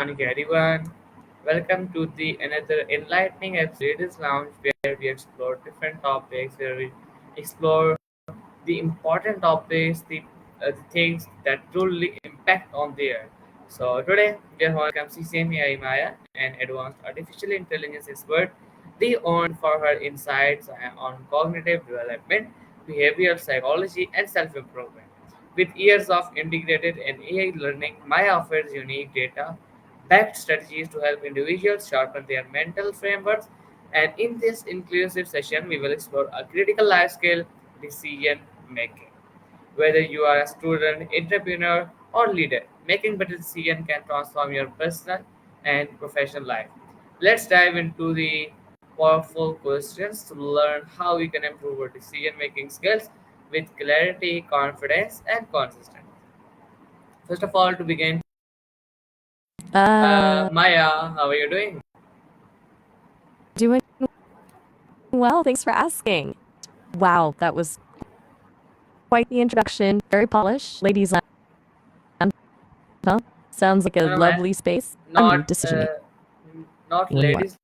Morning, everyone. Welcome to the another enlightening episode of Lounge, where we explore different topics, where we explore the important topics, the things that truly impact on the earth. So today we are welcome Sisemi Maya, an advanced artificial intelligence expert, the on for her insights on cognitive development, behavioral psychology, and self-improvement. With years of integrated and AI learning, Maya offers unique data backed strategies to help individuals sharpen their mental frameworks. And in this inclusive session, we will explore a critical life skill decision making. Whether you are a student, entrepreneur, or leader, making better decisions can transform your personal and professional life. Let's dive into the powerful questions to learn how we can improve our decision making skills with clarity, confidence, and consistency. First of all, to begin, Uh, Maya, how are you doing? Doing well. Thanks for asking. Wow, that was quite the introduction. Very polished. Ladies Land, huh? Sounds like a No, no, man, lovely space. not Decision making not when you are. ladies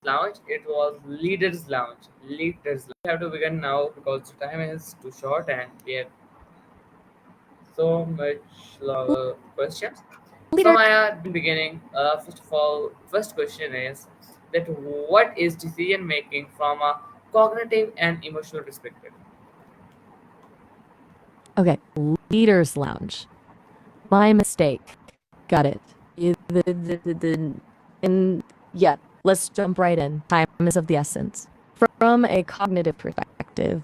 lounge. It was leaders lounge. Leaders. Lounge. We have to begin now because the time is too short and we have so much questions. So Leader. Maya, in the beginning, first of all, first question is that what is decision making from a cognitive and emotional perspective? Okay, Leaders Lounge. My mistake. Got it. And yeah, let's jump right in. Time is of the essence. From a cognitive perspective,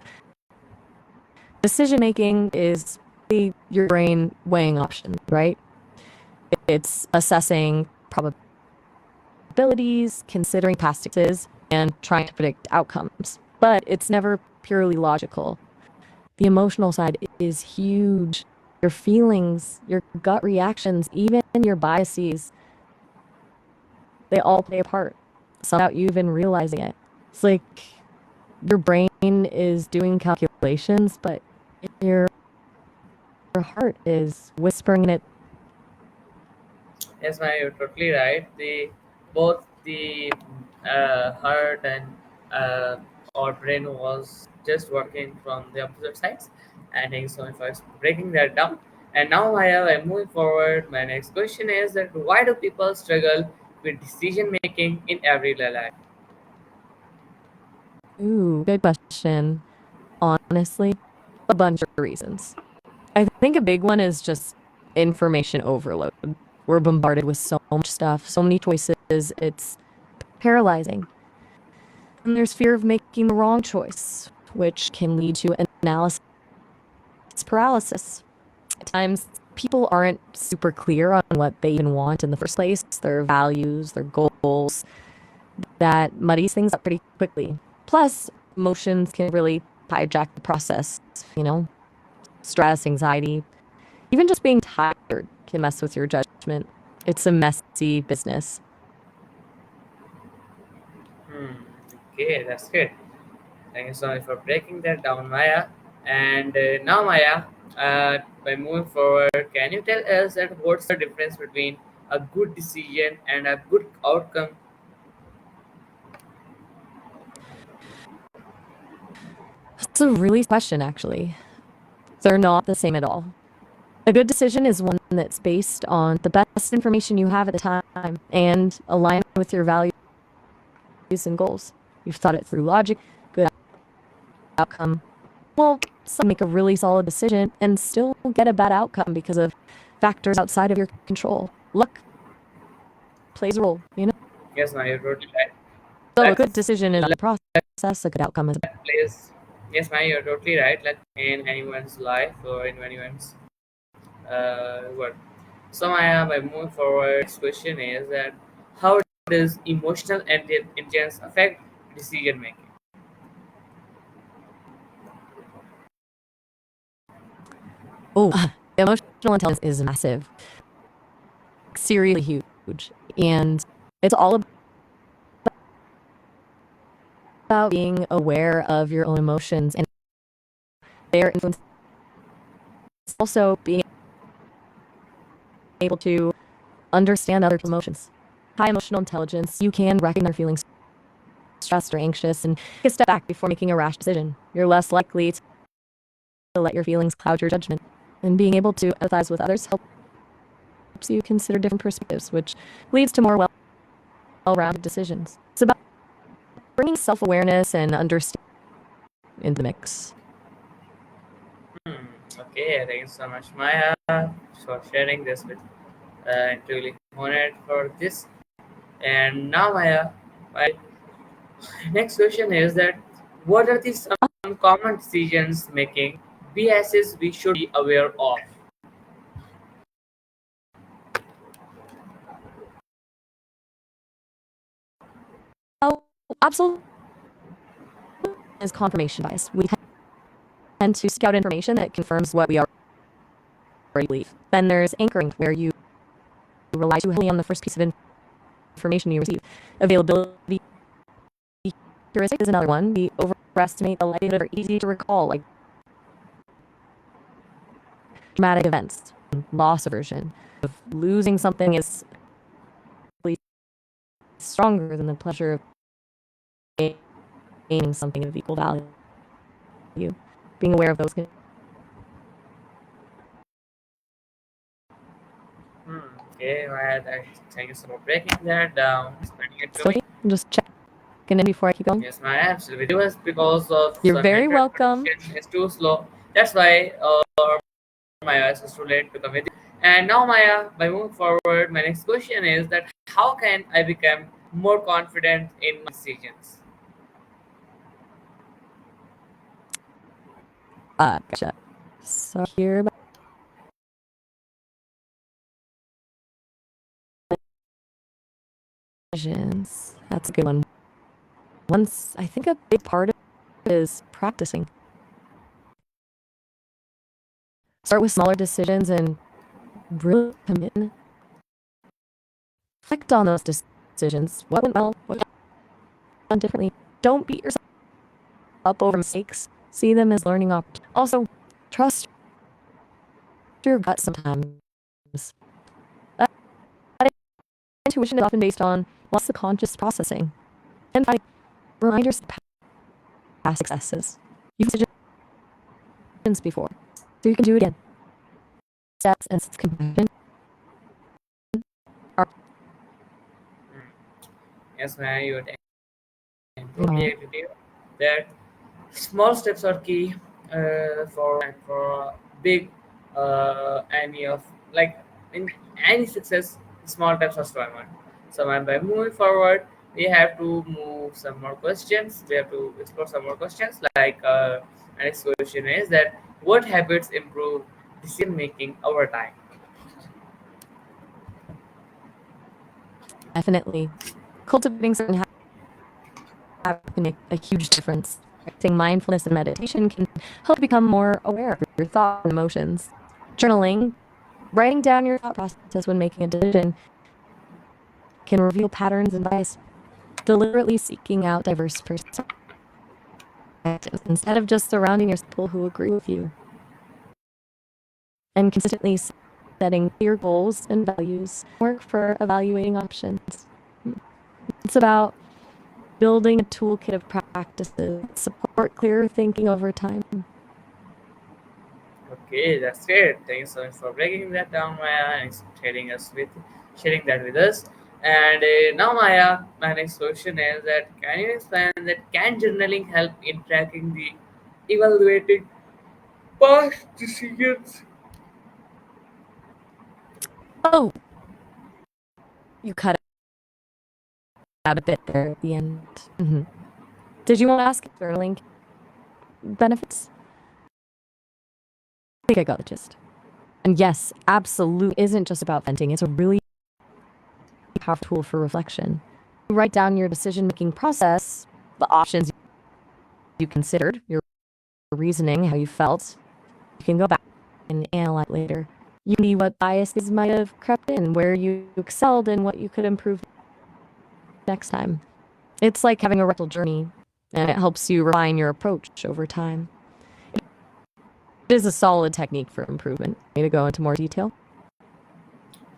decision making is your brain weighing options, right? It's assessing probabilities, considering past experiences, and trying to predict outcomes. But it's never purely logical. The emotional side is huge. Your feelings, your gut reactions, even your biases, they all play a part. Some without you even realizing it. It's like your brain is doing calculations, but your heart is whispering it. Yes, Maya, you're totally right. The both the heart and our brain was just working from the opposite sides. And thank you so much for breaking that down. And now, Maya, I'm moving forward. My next question is that why do people struggle with decision making in everyday life? Ooh, good question. Honestly, a bunch of reasons. I think a big one is just information overload. We're bombarded with so much stuff, so many choices. It's paralyzing. And there's fear of making the wrong choice, which can lead to analysis paralysis. At times, people aren't super clear on what they even want in the first place, their values, their goals. That muddies things up pretty quickly. Plus, emotions can really hijack the process, you know? Stress, anxiety, even just being tired can mess with your judgment. It's a messy business. Hmm. Okay, that's good. Thank you so much for breaking that down, Maya. And now, Maya, by moving forward, can you tell us that what's the difference between a good decision and a good outcome? It's a really question, actually. They're not the same at all. A good decision is one that's based on the best information you have at the time and aligned with your values and goals. You've thought it through logic, good outcome. Well, some make a really solid decision and still get a bad outcome because of factors outside of your control. Luck plays a role, you know? Yes, Maya, you're totally right. So a good Let's decision is let a process, a good outcome is a place. Yes, Maya, you're totally right. Like in anyone's life or in anyone's work. So, Maya, by moving forward, next question is that how does emotional intelligence affect decision making? Oh, emotional intelligence is massive, seriously huge. And it's all about being aware of your own emotions and their influence. Also being able to understand other emotions. High emotional intelligence, you can recognize their feelings stressed or anxious and take a step back before making a rash decision. You're less likely to let your feelings cloud your judgment. And being able to empathize with others helps you consider different perspectives, which leads to more well-rounded decisions. It's about bringing self-awareness and understanding into the mix. Hmm. Okay, thank you so much, Maya, for sharing this with truly honored for this. And now, Maya, my next question is that what are the some common decisions making biases we should be aware of? Oh, absolutely is confirmation bias. We tend to seek out information that confirms what we already believe. Then there's anchoring, where you rely too heavily on the first piece of information you receive. Availability heuristic is another one. We overestimate the likelihood or easy to recall, like dramatic events, loss aversion. Of losing something is stronger than the pleasure of gaining something of equal value. Being aware of those can Hmm. Okay, Maya, thank you so much for breaking that down, explaining it to still me. just checking in before I keep going. Yes, Maya, absolutely. It was because of You're some very internet welcome. connection is too slow. That's why Maya is too late to come with you. And now, Maya, by moving forward, my next question is that how can I become more confident in my decisions? Gotcha. So here visions. That's a good one. Once I think a big part of it is practicing. Start with smaller decisions and really commit. Reflect on those decisions. What went well? What done differently? Don't beat yourself up over mistakes. See them as learning opportunities. Also, trust your gut sometimes. That intuition is often based on lots of conscious processing. And I remind yourself of past successes. You've made decisions before, so you can do it again. Steps and compassion are Hmm. Yes, Maya, you totally you agree with you that small steps are key for big any of like in any success. Small steps are strong one. So when by moving forward, we have to move some more questions. We have to explore some more questions. Like my next question is that what habits improve decision making over time? definitely cultivating certain habits can make a huge difference. Practicing mindfulness and meditation can help you become more aware of your thoughts and emotions. Journaling, writing down your thought process when making a decision, can reveal patterns and bias. Deliberately seeking out diverse perspectives instead of just surrounding yourself with people who agree with you. And consistently setting clear goals and values. Work for evaluating options. It's about building a toolkit of practices that support clearer thinking over time. Okay, that's great. Thank you so much for breaking that down, Maya, and sharing that with us. And now, Maya, my next question is that can you explain that can journaling help in tracking the evaluating past decisions? Oh, you cut out a bit there at the end. Did you want to ask if journaling benefits? I think I got the gist. And yes, absolutely isn't just about venting. It's a really powerful tool for reflection. You write down your decision-making process, the options you considered, your reasoning, how you felt. You can go back and analyze later. You see what biases might have crept in, where you excelled, and what you could improve next time. It's like having a rental journey, and it helps you refine your approach over time. It is a solid technique for improvement. May to go into more detail?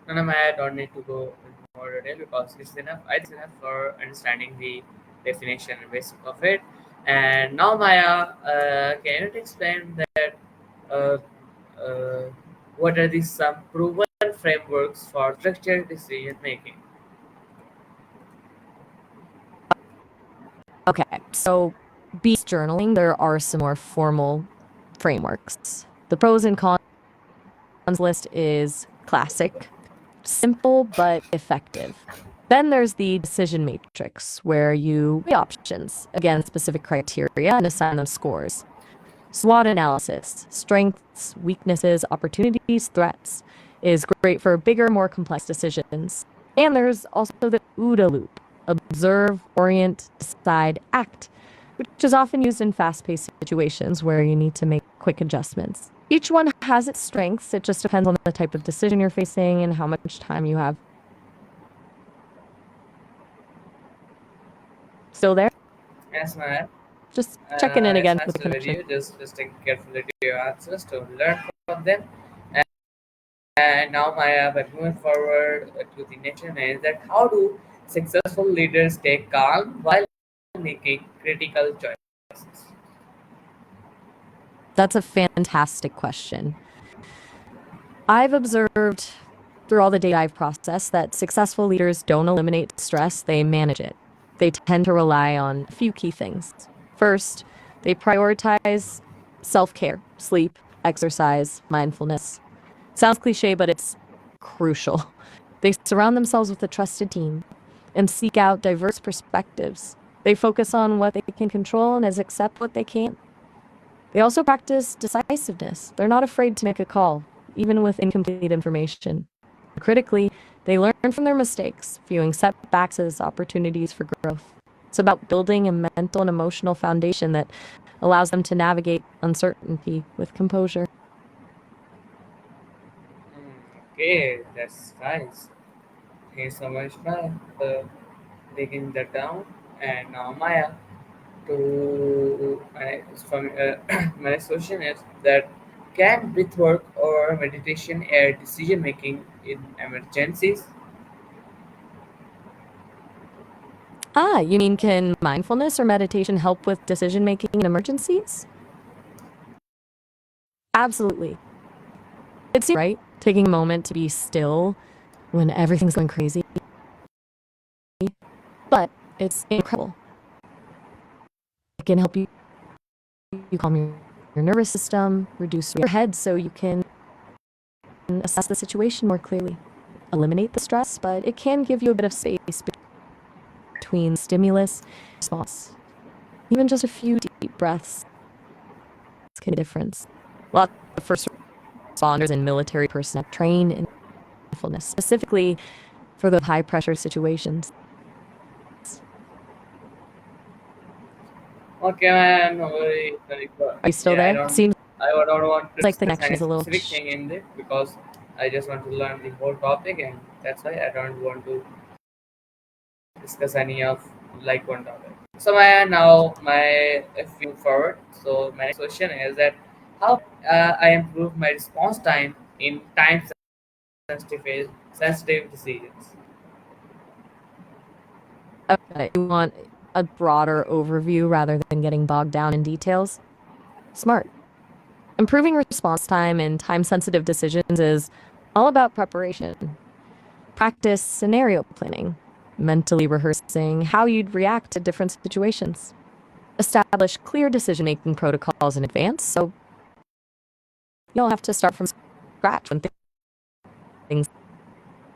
No, no, Maya, don't need to go in more detail because it's enough. I think it's enough for understanding the definition and basic of it. And now, Maya, can you explain that uh, uh, what are the some proven frameworks for structured decision making? Okay, so beast journaling, there are some more formal frameworks. The pros and cons list is classic, simple but effective. Then there's the decision matrix, where you weigh options against specific criteria and assign them scores. SWOT analysis, strengths, weaknesses, opportunities, threats, is great for bigger, more complex decisions. And there's also the OODA loop, observe, orient, decide, act, which is often used in fast paced situations where you need to make quick adjustments. Each one has its strengths. It just depends on the type of decision you're facing and how much time you have. Still there? Yes, Maya. Just checking in Yes, again I'm with the still with connection. you. Just listening carefully to your answers to learn from them. And now, Maya, but moving forward to the next question is that how do successful leaders stay calm while making critical choices? That's a fantastic question. I've observed through all the data I've processed that successful leaders don't eliminate stress, they manage it. They tend to rely on a few key things. First, they prioritize self care, sleep, exercise, mindfulness. Sounds cliche, but it's crucial. They surround themselves with a trusted team and seek out diverse perspectives. They focus on what they can control and accept what they can't. They also practice decisiveness. They're not afraid to make a call, even with incomplete information. Critically, they learn from their mistakes, viewing setbacks as opportunities for growth. It's about building a mental and emotional foundation that allows them to navigate uncertainty with composure. Okay, that's nice. Thank you so much, Maya, for taking that down. And now, Maya, to from my next question is that can breath work or meditation aid decision making in emergencies? You mean can mindfulness or meditation help with decision making in emergencies? Absolutely. It seems right. Taking a moment to be still when everything's going crazy, but it's incredible. It can help you calm your nervous system, reduce your head so you can assess the situation more clearly. Eliminate the stress, but it can give you a bit of space between stimulus and response. Even just a few deep breaths can make a difference. Lots of first responders and military personnel train in mindfulness, specifically for the high pressure situations. Okay, man. No worry. Very good. Are you still Yeah, there? It seems I don't want to like the discuss connection any is a little. specific thing in it because I just want to learn the whole topic, and that's why I don't want to discuss any of like one topic. So my now my if we move forward, so my next question is that how I improve my response time in time sensitive decisions. Okay, you want a broader overview rather than getting bogged down in details? Smart. Improving response time in time sensitive decisions is all about preparation. Practice scenario planning, mentally rehearsing how you'd react to different situations. Establish clear decision making protocols in advance so you don't have to start from scratch when things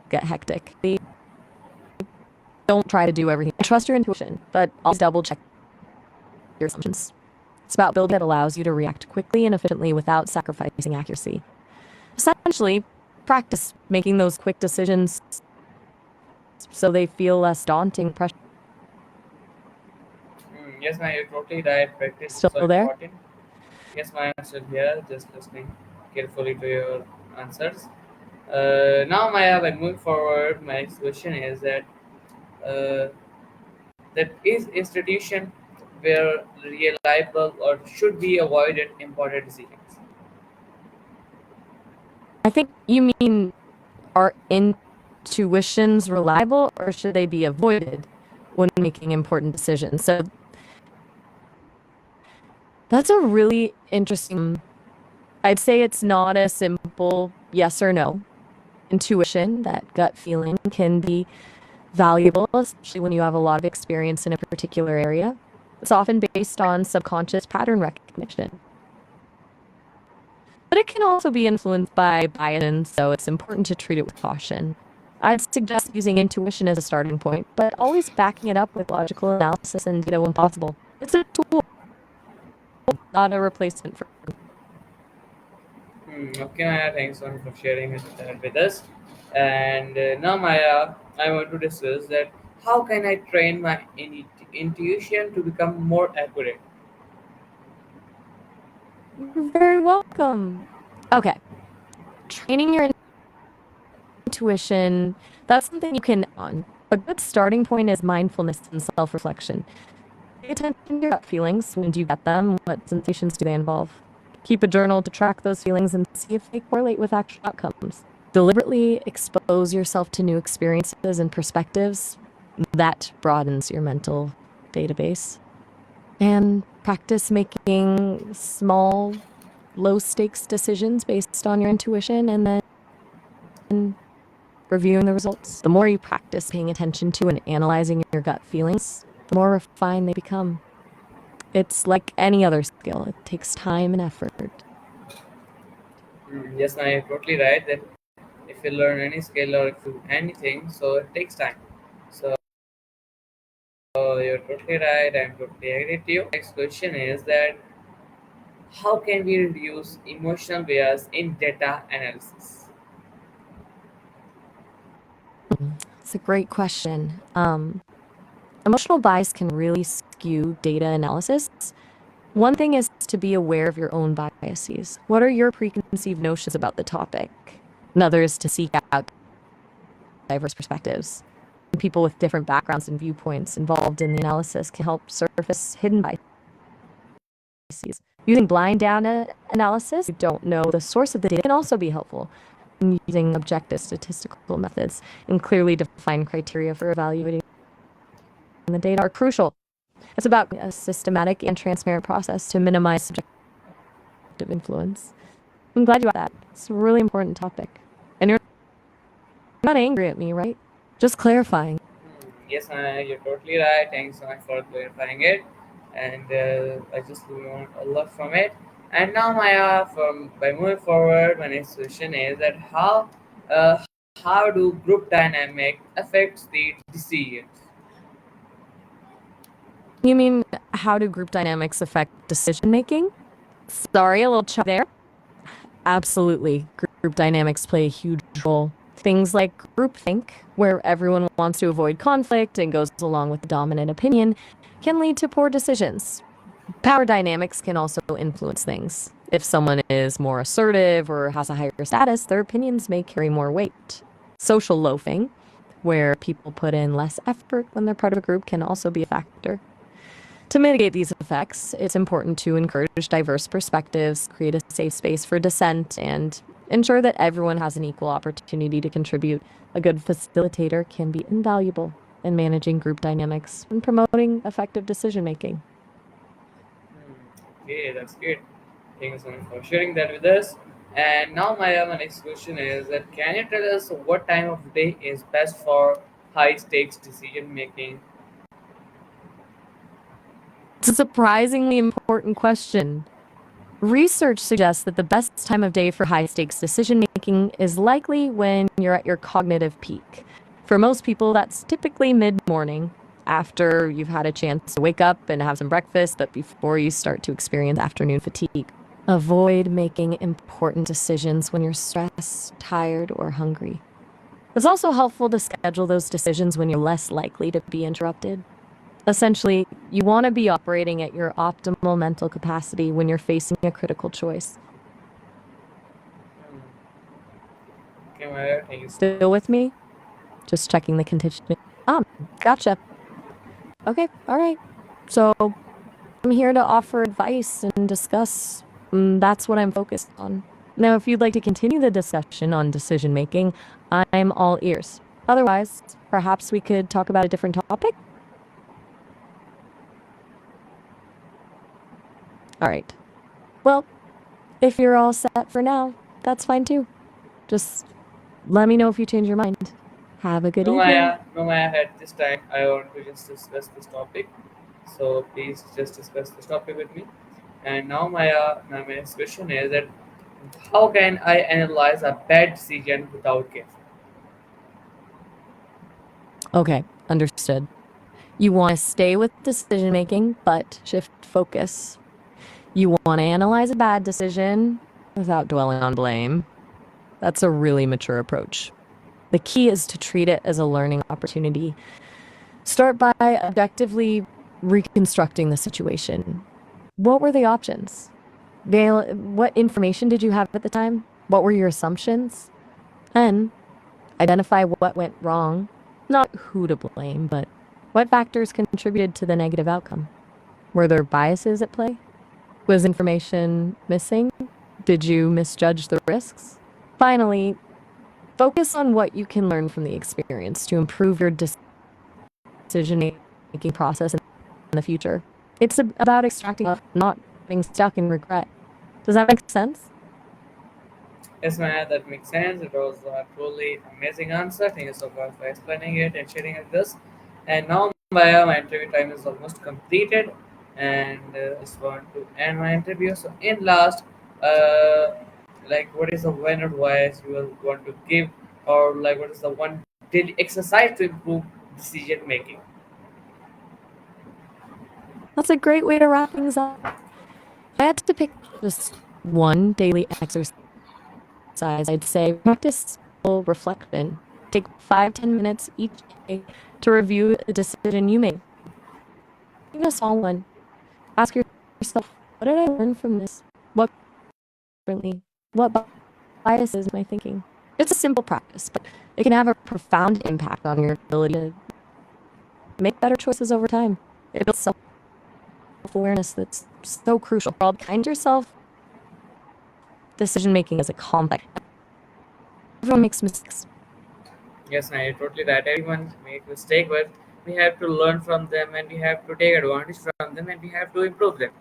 get hectic. Don't try to do everything. Trust your intuition, but always double check your assumptions. It's about building that allows you to react quickly and efficiently without sacrificing accuracy. Essentially, practice making those quick decisions so they feel less daunting pressure. Yes, my you're totally right. Practice is Still so there? important. Yes, my answer here. Just listening carefully to your answers. Now, Maya, when moving forward, my next question is uh, that is institution where reliable or should be avoided important decisions. I think you mean Are intuitions reliable or should they be avoided when making important decisions? So that's a really interesting. I'd say it's not a simple yes or no. Intuition, that gut feeling, can be valuable, especially when you have a lot of experience in a particular area. It's often based on subconscious pattern recognition. But it can also be influenced by bias, so it's important to treat it with caution. I'd suggest using intuition as a starting point, but always backing it up with logical analysis and data when possible. It's a tool, not a replacement for. Okay, Maya, thanks so much for sharing that with us. And now, Maya, I want to discuss that how can I train my intuition to become more accurate? You're very welcome. Okay, training your intuition, that's something you can on. A good starting point is mindfulness and self reflection. Pay attention to your gut feelings. When do you get them? What sensations do they involve? Keep a journal to track those feelings and see if they correlate with actual outcomes. Deliberately expose yourself to new experiences and perspectives. That broadens your mental database. And practice making small, low stakes decisions based on your intuition and then reviewing the results. The more you practice paying attention to and analyzing your gut feelings, the more refined they become. It's like any other skill, it takes time and effort. Yes, Maya, you're totally right that if you learn any skill or if you do anything, so it takes time. So you're totally right. I'm totally agree with you. Next question is that how can we reduce emotional bias in data analysis? It's a great question. Emotional bias can really skew data analysis. One thing is to be aware of your own biases. What are your preconceived notions about the topic? Another is to seek out diverse perspectives. People with different backgrounds and viewpoints involved in the analysis can help surface hidden biases. Using blind data analysis, you don't know the source of the data, can also be helpful. And using objective statistical methods and clearly defined criteria for evaluating the data are crucial. It's about a systematic and transparent process to minimize subjective influence. I'm glad you asked that. It's a really important topic. And you're not angry at me, right? Just clarifying. Yes, you're totally right. Thanks so much for clarifying it, and I just learned a lot from it. And now, Maya, from by moving forward, my next question is that uh, how do group dynamic affects the decisions? You mean, how do group dynamics affect decision making? Sorry, a little chop there. Absolutely. Group dynamics play a huge role. Things like groupthink, where everyone wants to avoid conflict and goes along with the dominant opinion, can lead to poor decisions. Power dynamics can also influence things. If someone is more assertive or has a higher status, their opinions may carry more weight. Social loafing, where people put in less effort when they're part of a group, can also be a factor. To mitigate these effects, it's important to encourage diverse perspectives, create a safe space for dissent, and ensure that everyone has an equal opportunity to contribute. A good facilitator can be invaluable in managing group dynamics and promoting effective decision making. Okay, that's good. Thank you so much for sharing that with us. And now, my next question is that can you tell us what time of day is best for high stakes decision making? It's a surprisingly important question. Research suggests that the best time of day for high stakes decision making is likely when you're at your cognitive peak. For most people, that's typically mid morning, after you've had a chance to wake up and have some breakfast, but before you start to experience afternoon fatigue. Avoid making important decisions when you're stressed, tired, or hungry. It's also helpful to schedule those decisions when you're less likely to be interrupted. Essentially, you want to be operating at your optimal mental capacity when you're facing a critical choice. Okay, Maya, thank you. Still with me? Just checking the contingent. Ah, gotcha. Okay, all right. So I'm here to offer advice and discuss. That's what I'm focused on. Now, if you'd like to continue the discussion on decision making, I'm all ears. Otherwise, perhaps we could talk about a different topic? All right. Well, if you're all set for now, that's fine too. Just let me know if you change your mind. Have a good evening. No, Maya, at this time, I want to just discuss this topic. So please just discuss this topic with me. And now, Maya, my next question is that how can I analyze a bad decision without guilt? Okay, understood. You want to stay with decision making, but shift focus. You want to analyze a bad decision without dwelling on blame. That's a really mature approach. The key is to treat it as a learning opportunity. Start by objectively reconstructing the situation. What were the options? What information did you have at the time? What were your assumptions? And identify what went wrong. Not who to blame, but what factors contributed to the negative outcome. Were there biases at play? Was information missing? Did you misjudge the risks? Finally, focus on what you can learn from the experience to improve your decision making process in the future. It's about extracting love, not being stuck in regret. Does that make sense? Yes, Maya, that makes sense. It was a truly amazing answer. Thank you so much for explaining it and sharing it with us. And now, Maya, my interview time is almost completed, and I just want to end my interview. So, in last, uh, like, what is the one advice you will want to give, or like, what is the one daily exercise to improve decision making? That's a great way to wrap things up. If I had to pick just one daily exercise, I'd say practice simple reflection. Take 5-10 minutes each day to review a decision you made. Even a small one. Ask yourself, what did I learn from this? What differently? What biases am I thinking? It's a simple practice, but it can have a profound impact on your ability to make better choices over time. It builds self-awareness that's so crucial. Kind yourself. Decision making is a complex. Everyone makes mistakes. Yes, I totally right. Everyone make mistake, but we have to learn from them, and we have to take advantage from them, and we have to improve them.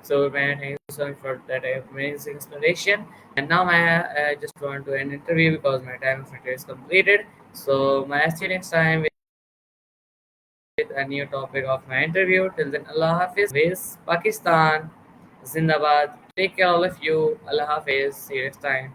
So, man, thank you so much for that amazing explanation. And now, I just want to end interview because my time is completed. So, my see you next time with a new topic of my interview. Till then, Allah Hafiz, Pakistan, Zindabad. Take care, all of you. Allah Hafiz. See you next time.